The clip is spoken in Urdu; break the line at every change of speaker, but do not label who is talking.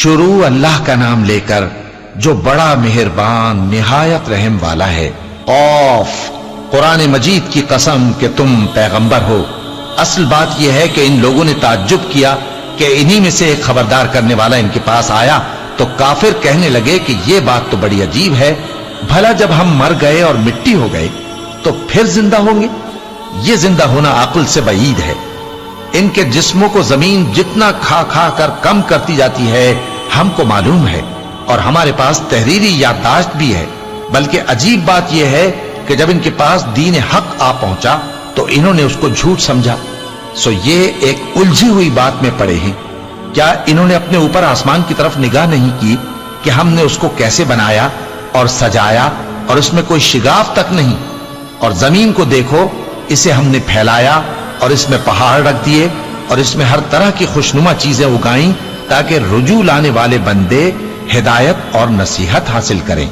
شروع اللہ کا نام لے کر جو بڑا مہربان نہایت رحم والا ہے۔ قاف، قرآن مجید کی قسم کہ تم پیغمبر ہو۔ اصل بات یہ ہے کہ ان لوگوں نے تعجب کیا کہ انہی میں سے ایک خبردار کرنے والا ان کے پاس آیا تو کافر کہنے لگے کہ یہ بات تو بڑی عجیب ہے، بھلا جب ہم مر گئے اور مٹی ہو گئے تو پھر زندہ ہوں گے؟ یہ زندہ ہونا عقل سے بعید ہے۔ ان کے جسموں کو زمین جتنا کھا کھا کر کم کرتی جاتی ہے ہم کو معلوم ہے، اور ہمارے پاس تحریری یادداشت بھی ہے۔ بلکہ عجیب بات یہ ہے کہ جب ان کے پاس دین حق آ پہنچا تو انہوں نے اس کو جھوٹ سمجھا۔ سو یہ ایک الجھی ہوئی بات میں پڑے ہیں۔ کیا انہوں نے اپنے اوپر آسمان کی طرف نگاہ نہیں کی کہ ہم نے اس کو کیسے بنایا اور سجایا، اور اس میں کوئی شگاف تک نہیں؟ اور زمین کو دیکھو، اسے ہم نے پھیلایا اور اس میں پہاڑ رکھ دیے اور اس میں ہر طرح کی خوشنما چیزیں اگائیں تاکہ رجوع لانے والے بندے ہدایت اور نصیحت حاصل کریں۔